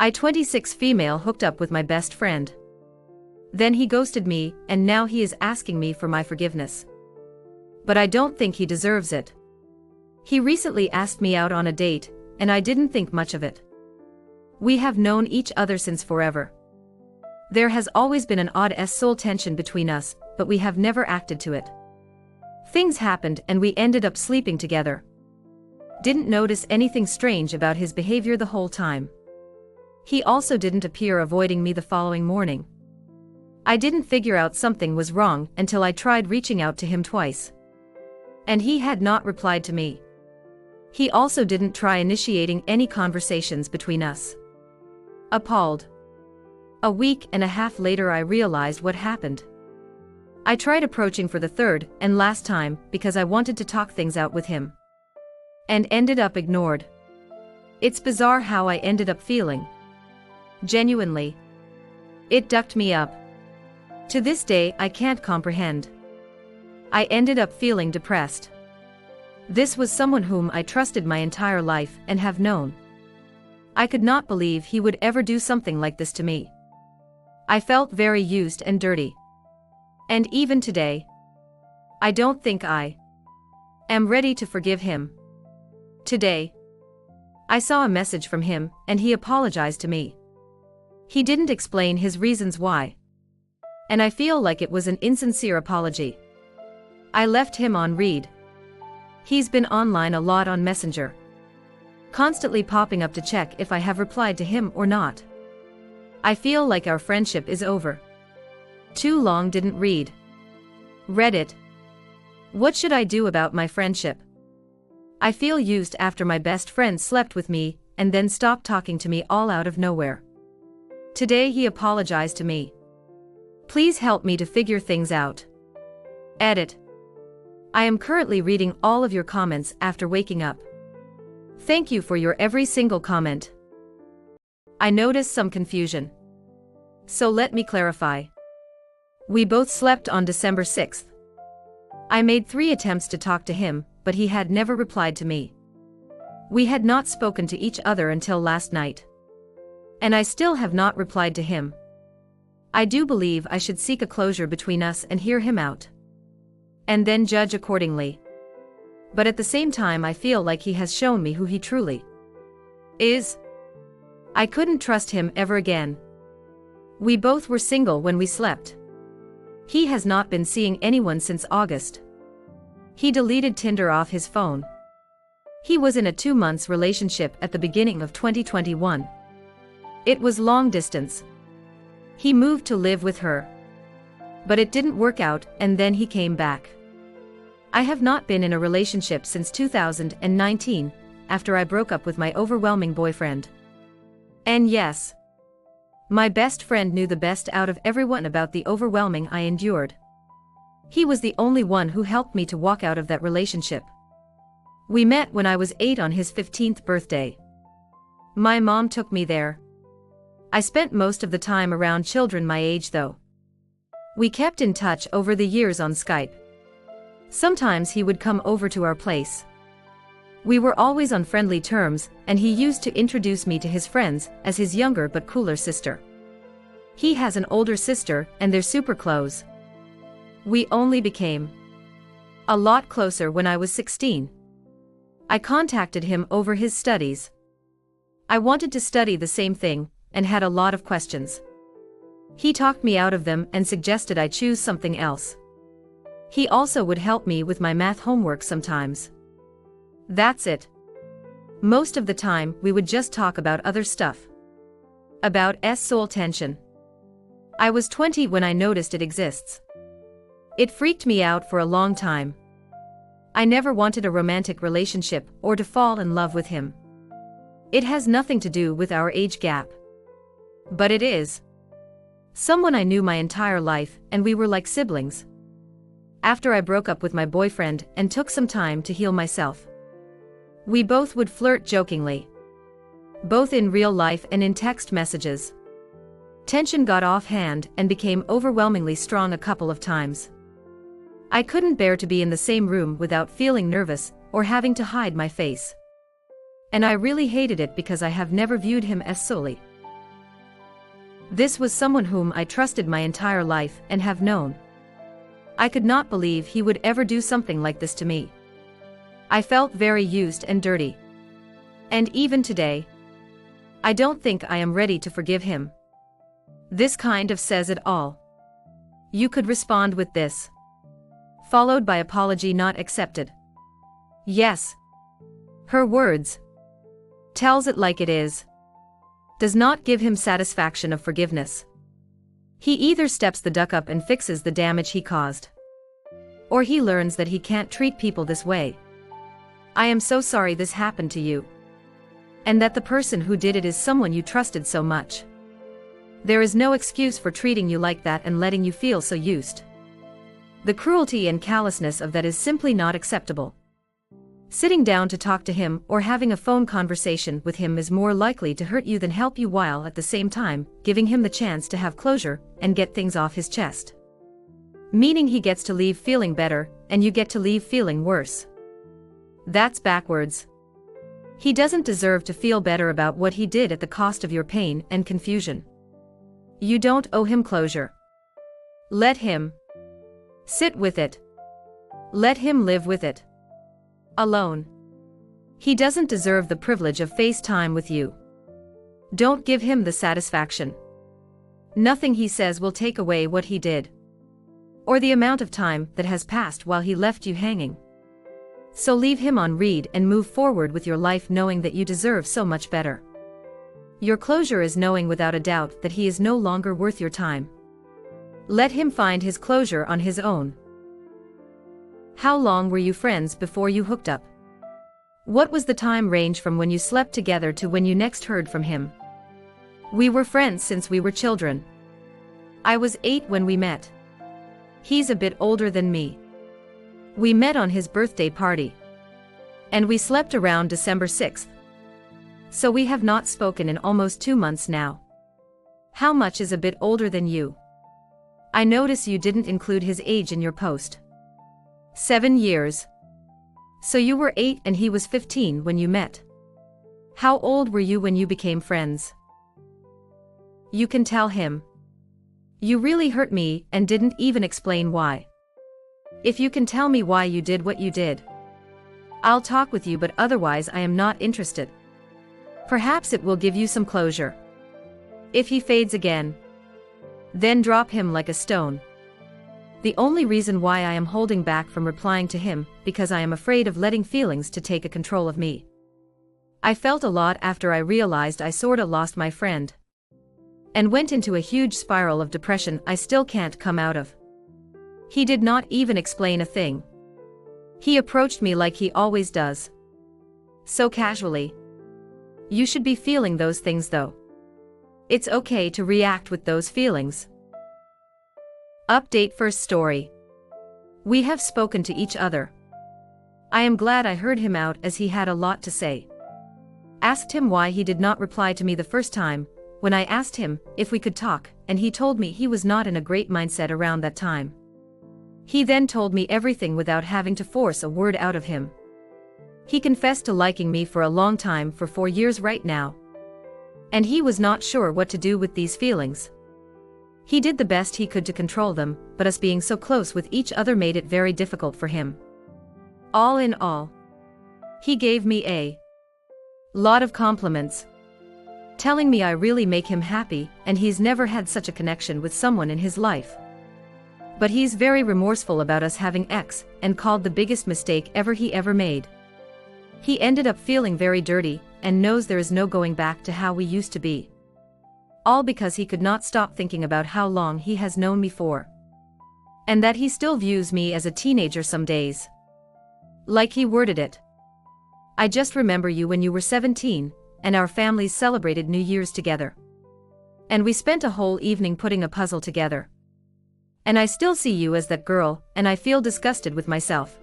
I-26 female hooked up with my best friend. Then he ghosted me, and now he is asking me for my forgiveness. But I don't think he deserves it. He recently asked me out on a date, and I didn't think much of it. We have known each other since forever. There has always been an odd soul tension between us, but we have never acted to it. Things happened and we ended up sleeping together. Didn't notice anything strange about his behavior the whole time. He also didn't appear avoiding me the following morning. I didn't figure out something was wrong until I tried reaching out to him twice. And he had not replied to me. He also didn't try initiating any conversations between us. Appalled. A week and a half later I realized what happened. I tried approaching for the third and last time because I wanted to talk things out with him. And ended up ignored. It's bizarre how I ended up feeling. Genuinely. It ducked me up. To this day I can't comprehend. I ended up feeling depressed. This was someone whom I trusted my entire life and have known. I could not believe he would ever do something like this to me. I felt very used and dirty. And even today, I don't think I am ready to forgive him. Today, I saw a message from him and he apologized to me. He didn't explain his reasons why. And I feel like it was an insincere apology. I left him on read. He's been online a lot on Messenger. Constantly popping up to check if I have replied to him or not. I feel like our friendship is over. Too long didn't read. Reddit. What should I do about my friendship? I feel used after my best friend slept with me and then stopped talking to me all out of nowhere. Today he apologized to me. Please help me to figure things out. Edit. I am currently reading all of your comments after waking up. Thank you for your every single comment. I noticed some confusion. So let me clarify. We both slept on December 6th. I made 3 attempts to talk to him, but he had never replied to me. We had not spoken to each other until last night. And I still have not replied to him. I do believe I should seek a closure between us and hear him out. And then judge accordingly. But at the same time I feel like he has shown me who he truly is. I couldn't trust him ever again. We both were single when we slept. He has not been seeing anyone since August. He deleted Tinder off his phone. He was in a 2-month relationship at the beginning of 2021. It was long distance. He moved to live with her. But it didn't work out and then he came back. I have not been in a relationship since 2019, after I broke up with my overwhelming boyfriend. And yes, my best friend knew the best out of everyone about the overwhelming I endured. He was the only one who helped me to walk out of that relationship. We met when I was 8 on his 15th birthday. My mom took me there. I spent most of the time around children my age though. We kept in touch over the years on Skype. Sometimes he would come over to our place. We were always on friendly terms, and he used to introduce me to his friends as his younger but cooler sister. He has an older sister and they're super close. We only became a lot closer when I was 16. I contacted him over his studies. I wanted to study the same thing, and had a lot of questions. He talked me out of them and suggested I choose something else. He also would help me with my math homework sometimes. That's it. Most of the time we would just talk about other stuff. About soul tension. I was 20 when I noticed it exists. It freaked me out for a long time. I never wanted a romantic relationship or to fall in love with him. It has nothing to do with our age gap. But it is. Someone I knew my entire life and we were like siblings. After I broke up with my boyfriend and took some time to heal myself. We both would flirt jokingly. Both in real life and in text messages. Tension got off hand and became overwhelmingly strong a couple of times. I couldn't bear to be in the same room without feeling nervous or having to hide my face. And I really hated it because I have never viewed him as solely This was someone whom I trusted my entire life and have known. I could not believe he would ever do something like this to me. I felt very used and dirty. And even today, I don't think I am ready to forgive him. This kind of says it all. You could respond with this, followed by apology not accepted. Yes. Her words tells it like it is. Does not give him satisfaction of forgiveness. He either steps the duck up and fixes the damage he caused, or he learns that he can't treat people this way. I am so sorry this happened to you, and that the person who did it is someone you trusted so much. There is no excuse for treating you like that and letting you feel so used. The cruelty and callousness of that is simply not acceptable. Sitting down to talk to him or having a phone conversation with him is more likely to hurt you than help you, while at the same time giving him the chance to have closure and get things off his chest. Meaning he gets to leave feeling better and you get to leave feeling worse. That's backwards. He doesn't deserve to feel better about what he did at the cost of your pain and confusion. You don't owe him closure. Let him sit with it. Let him live with it. Alone. He doesn't deserve the privilege of face time with you. Don't give him the satisfaction. Nothing he says will take away what he did, or the amount of time that has passed while he left you hanging. So leave him on read and move forward with your life, knowing that you deserve so much better. Your closure is knowing without a doubt that he is no longer worth your time. Let him find his closure on his own. How long were you friends before you hooked up? What was the time range from when you slept together to when you next heard from him? We were friends since we were children. I was 8 when we met. He's a bit older than me. We met on his birthday party, and we slept around December 6th. So we have not spoken in almost 2 months now. How much is a bit older than you? I notice you didn't include his age in your post. 7 years. So you were 8 and he was 15 when you met. How old were you when you became friends? You can tell him. You really hurt me and didn't even explain why. If you can tell me why you did what you did, I'll talk with you, but otherwise I am not interested. Perhaps it will give you some closure. If he fades again, then drop him like a stone. The only reason why I am holding back from replying to him, because I am afraid of letting feelings to take a control of me. I felt a lot after I realized I sorta lost my friend, and went into a huge spiral of depression I still can't come out of. He did not even explain a thing. He approached me like he always does, so casually. You should be feeling those things though. It's okay to react with those feelings. Update first story. We have spoken to each other. I am glad I heard him out as he had a lot to say. Asked him why he did not reply to me the first time, when I asked him if we could talk, and he told me he was not in a great mindset around that time. He then told me everything without having to force a word out of him. He confessed to liking me for a long time, for 4 years right now. And he was not sure what to do with these feelings. He did the best he could to control them, but us being so close with each other made it very difficult for him. All in all, he gave me a lot of compliments, telling me I really make him happy and he's never had such a connection with someone in his life. But he's very remorseful about us having X and called the biggest mistake he ever made. He ended up feeling very dirty and knows there is no going back to how we used to be. All because he could not stop thinking about how long he has known me for, and that he still views me as a teenager some days. Like he worded it, I just remember you when you were 17, and our families celebrated New Year's together. And we spent a whole evening putting a puzzle together. And I still see you as that girl, and I feel disgusted with myself.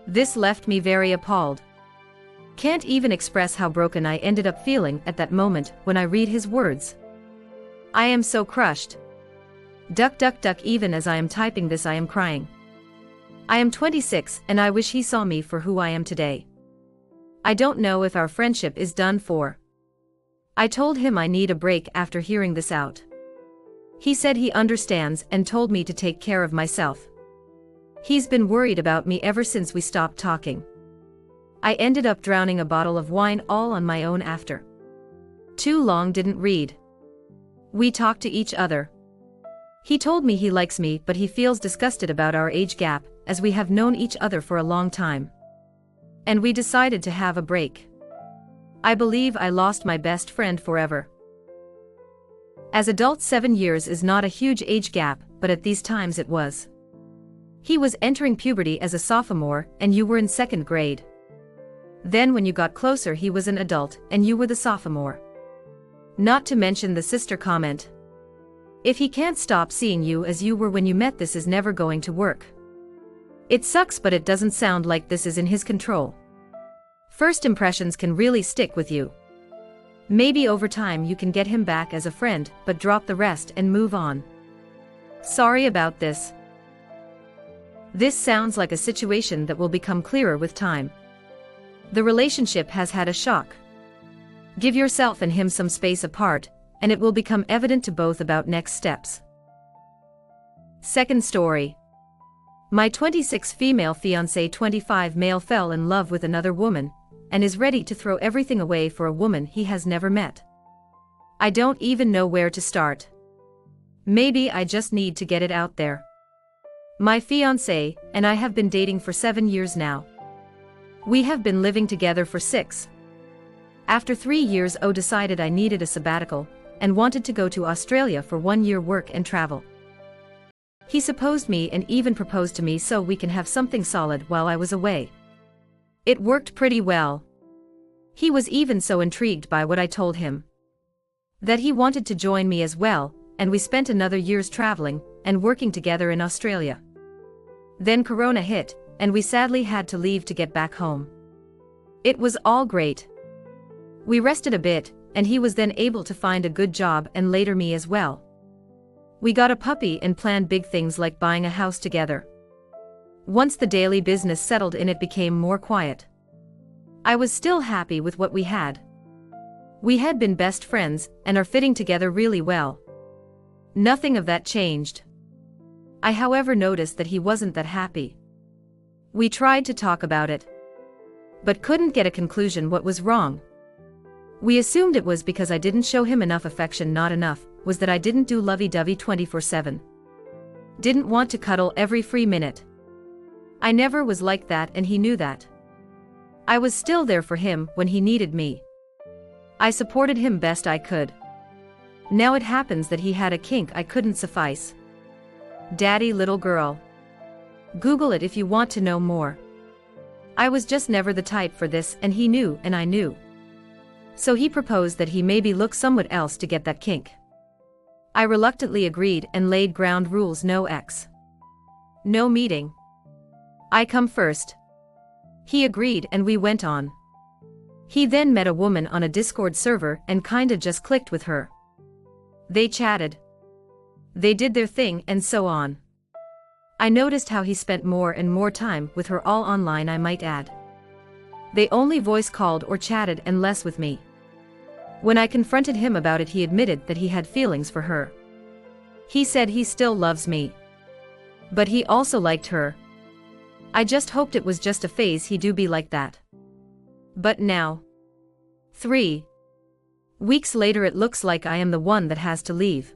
This left me very appalled. Can't even express how broken I ended up feeling at that moment when I read his words. I am so crushed. Duck duck duck, even as I am typing this I am crying. I am 26 and I wish he saw me for who I am today. I don't know if our friendship is done for. I told him I need a break after hearing this out. He said he understands and told me to take care of myself. He's been worried about me ever since we stopped talking. I ended up drowning a bottle of wine all on my own after. Too long didn't read. We talked to each other. He told me he likes me, but he feels disgusted about our age gap, as we have known each other for a long time. And we decided to have a break. I believe I lost my best friend forever. As adults, 7 years is not a huge age gap, but at these times it was. He was entering puberty as a sophomore, and you were in 2nd grade. Then when you got closer, he was an adult, and you were the sophomore. Not to mention the sister comment. If he can't stop seeing you as you were when you met, this is never going to work. It sucks, but it doesn't sound like this is in his control. First impressions can really stick with you. Maybe over time you can get him back as a friend, but drop the rest and move on. Sorry about this. This sounds like a situation that will become clearer with time. The relationship has had a shock. Give yourself and him some space apart, and it will become evident to both about next steps. Second story. My 26 female fiancé, 25 male, fell in love with another woman, and is ready to throw everything away for a woman he has never met. I don't even know where to start. Maybe I just need to get it out there. My fiancé and I have been dating for 7 years now. We have been living together for 6. After 3 years, I decided I needed a sabbatical, and wanted to go to Australia for 1 year work and travel. He supposed me and even proposed to me so we can have something solid while I was away. It worked pretty well. He was even so intrigued by what I told him that he wanted to join me as well, and we spent another years traveling and working together in Australia. Then Corona hit, and we sadly had to leave to get back home. It was all great. We rested a bit, and he was then able to find a good job, and later me as well. We got a puppy and planned big things like buying a house together. Once the daily business settled in, it became more quiet. I was still happy with what we had. We had been best friends and are fitting together really well. Nothing of that changed. I, however, noticed that he wasn't that happy. We tried to talk about it, but couldn't get a conclusion what was wrong. We assumed it was because I didn't show him enough affection. Not enough was that I didn't do lovey-dovey 24/7. Didn't want to cuddle every free minute. I never was like that, and he knew that. I was still there for him when he needed me. I supported him best I could. Now it happens that he had a kink I couldn't suffice. Daddy little girl. Google it if you want to know more. I was just never the type for this, and he knew and I knew. So he proposed that he maybe look somewhere else to get that kink. I reluctantly agreed and laid ground rules: no X. No meeting. I come first. He agreed and we went on. He then met a woman on a Discord server and kinda just clicked with her. They chatted. They did their thing and so on. I noticed how he spent more and more time with her, all online I might add. They only voice called or chatted and less with me. When I confronted him about it, he admitted that he had feelings for her. He said he still loves me. But he also liked her. I just hoped it was just a phase, he do be like that. But now, 3 weeks later, it looks like I am the one that has to leave.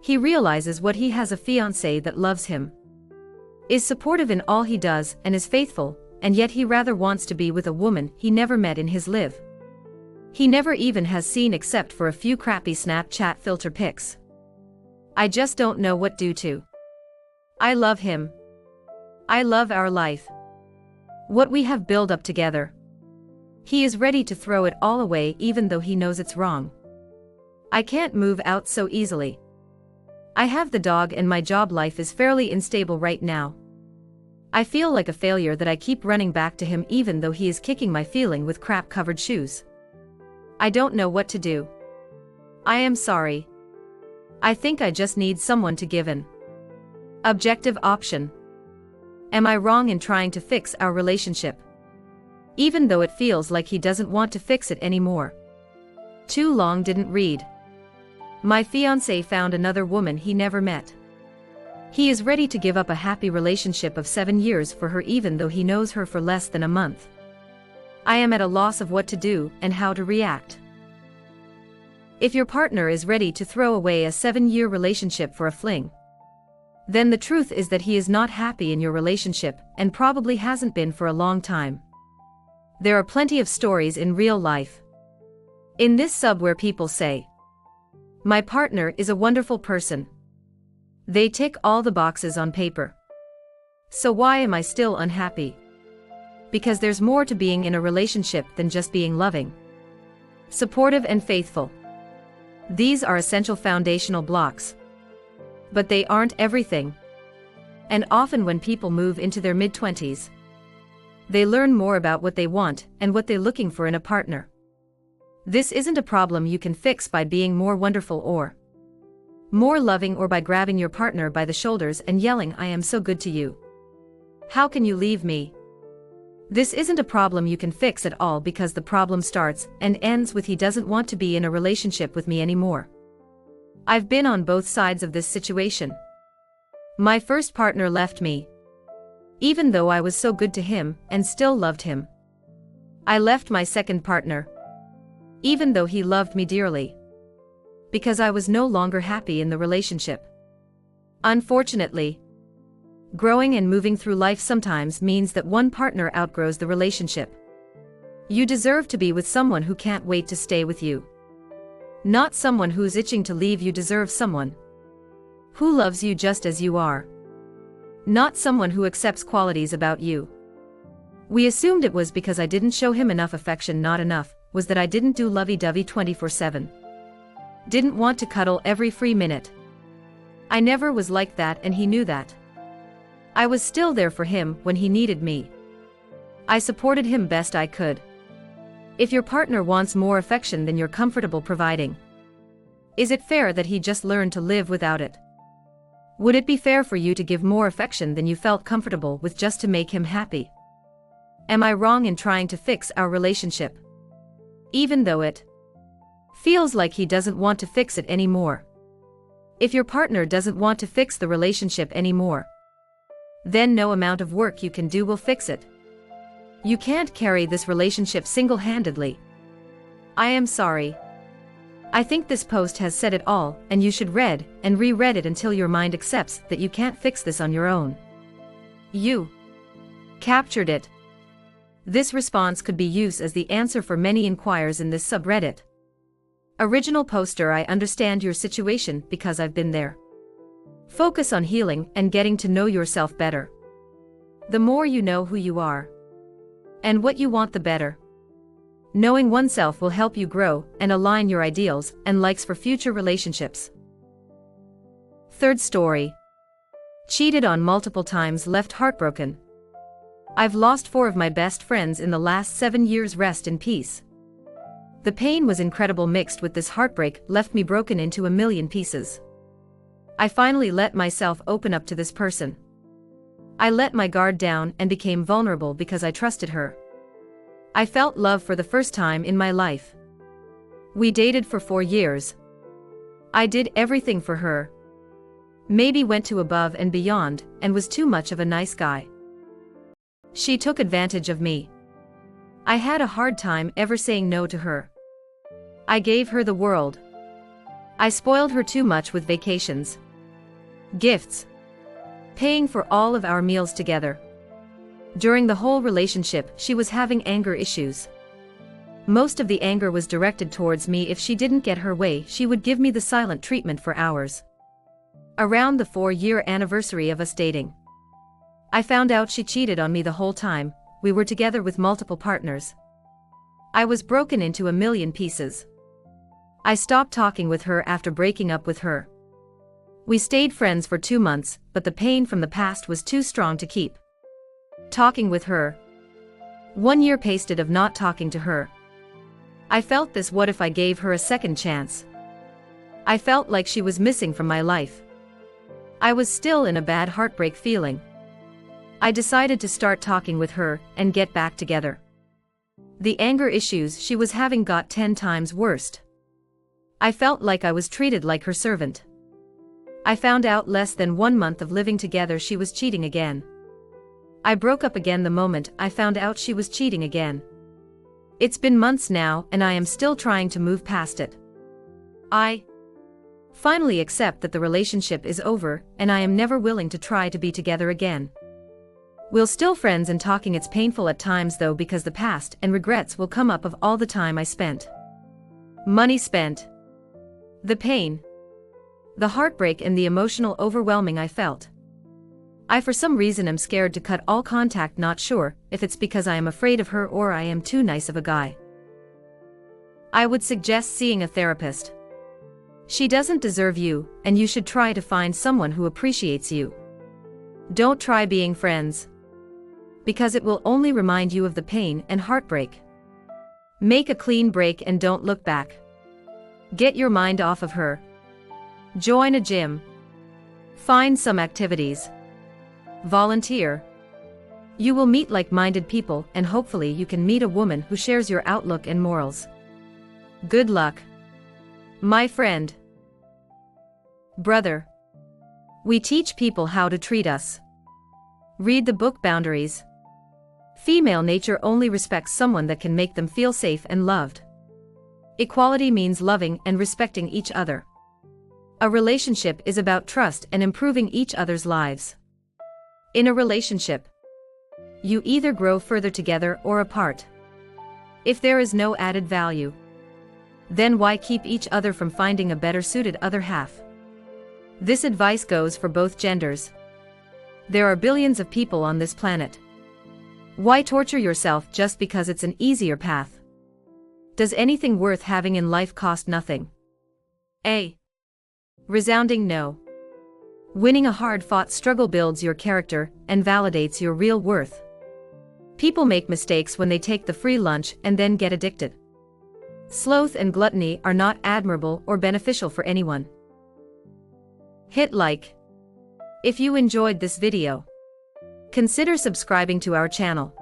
He realizes what he has a fiancé that loves him, is supportive in all he does, and is faithful, and yet he rather wants to be with a woman he never met in his life. He never even has seen except for a few crappy Snapchat filter pics. I just don't know what to do. I love him. I love our life. What we have built up together. He is ready to throw it all away even though he knows it's wrong. I can't move out so easily. I have the dog and my job life is fairly unstable right now. I feel like a failure that I keep running back to him even though he is kicking my feeling with crap-covered shoes. I don't know what to do. I am sorry. I think I just need someone to give an objective option. Am I wrong in trying to fix our relationship? Even though it feels like he doesn't want to fix it anymore. Too long didn't read. My fiancé found another woman he never met. He is ready to give up a happy relationship of 7 years for her even though he knows her for less than a month. I am at a loss of what to do and how to react. If your partner is ready to throw away a 7-year relationship for a fling, then the truth is that he is not happy in your relationship and probably hasn't been for a long time. There are plenty of stories in real life. In this sub where people say, "My partner is a wonderful person. They tick all the boxes on paper. So why am I still unhappy?" Because there's more to being in a relationship than just being loving, supportive and faithful. These are essential foundational blocks. But they aren't everything. And often when people move into their mid-20s, they learn more about what they want and what they're looking for in a partner. This isn't a problem you can fix by being more wonderful or more loving or by grabbing your partner by the shoulders and yelling, "I am so good to you. How can you leave me?" This isn't a problem you can fix at all because the problem starts and ends with "he doesn't want to be in a relationship with me anymore." I've been on both sides of this situation. My first partner left me, even though I was so good to him and still loved him. I left my second partner, even though he loved me dearly, because I was no longer happy in the relationship. Unfortunately, growing and moving through life sometimes means that one partner outgrows the relationship. You deserve to be with someone who can't wait to stay with you. Not someone who's itching to leave. You deserve someone who loves you just as you are. Not someone who accepts qualities about you. We assumed it was because I didn't show him enough affection. Not enough was that I didn't do lovey-dovey 24/7. Didn't want to cuddle every free minute. I never was like that and he knew that. I was still there for him when he needed me. I supported him best I could. If your partner wants more affection than you're comfortable providing, is it fair that he just learn to live without it? Would it be fair for you to give more affection than you felt comfortable with just to make him happy? Am I wrong in trying to fix our relationship, even though it feels like he doesn't want to fix it anymore? If your partner doesn't want to fix the relationship anymore, then no amount of work you can do will fix it. You can't carry this relationship single-handedly. I am sorry. I think this post has said it all, and you should read and reread it until your mind accepts that you can't fix this on your own. You captured it. This response could be used as the answer for many inquiries in this subreddit. Original poster: I understand your situation because I've been there. Focus on healing and getting to know yourself better. The more you know who you are and what you want, the better. Knowing oneself will help you grow and align your ideals and likes for future relationships. Third story. Cheated on multiple times, left heartbroken. I've lost 4 of my best friends in the last 7 years. Rest in peace. The pain was incredible, mixed with this heartbreak left me broken into a million pieces. I finally let myself open up to this person. I let my guard down and became vulnerable because I trusted her. I felt love for the first time in my life. We dated for 4 years. I did everything for her. Maybe went to above and beyond and was too much of a nice guy. She took advantage of me. I had a hard time ever saying no to her. I gave her the world. I spoiled her too much with vacations, gifts, paying for all of our meals together. During the whole relationship, she was having anger issues. Most of the anger was directed towards me. If she didn't get her way, she would give me the silent treatment for hours. Around the 4-year anniversary of us dating, I found out she cheated on me the whole time. We were together with multiple partners. I was broken into a million pieces. I stopped talking with her after breaking up with her. We stayed friends for 2 months, but the pain from the past was too strong to keep talking with her. 1 year pasted of not talking to her. I felt this: what if I gave her a second chance? I felt like she was missing from my life. I was still in a bad heartbreak feeling. I decided to start talking with her and get back together. The anger issues she was having got 10 times worse. I felt like I was treated like her servant. I found out less than 1 month of living together she was cheating again. I broke up again the moment I found out she was cheating again. It's been months now and I am still trying to move past it. I finally accept that the relationship is over and I am never willing to try to be together again. We're still friends and talking. It's painful at times though because the past and regrets will come up of all the time I spent. Money spent. The pain. The heartbreak and the emotional overwhelming I felt. I for some reason am scared to cut all contact, not sure if it's because I am afraid of her or I am too nice of a guy. I would suggest seeing a therapist. She doesn't deserve you, and you should try to find someone who appreciates you. Don't try being friends, because it will only remind you of the pain and heartbreak. Make a clean break and don't look back. Get your mind off of her. Join a gym. Find some activities. Volunteer. You will meet like-minded people and hopefully you can meet a woman who shares your outlook and morals. Good luck, my friend. Brother. We teach people how to treat us. Read the book Boundaries. Female nature only respects someone that can make them feel safe and loved. Equality means loving and respecting each other. A relationship is about trust and improving each other's lives. In a relationship, you either grow further together or apart. If there is no added value, then why keep each other from finding a better suited other half? This advice goes for both genders. There are billions of people on this planet. Why torture yourself just because it's an easier path? Does anything worth having in life cost nothing? A resounding no. Winning a hard-fought struggle builds your character and validates your real worth. People make mistakes when they take the free lunch and then get addicted. Sloth and gluttony are not admirable or beneficial for anyone. Hit like if you enjoyed this video. Consider subscribing to our channel.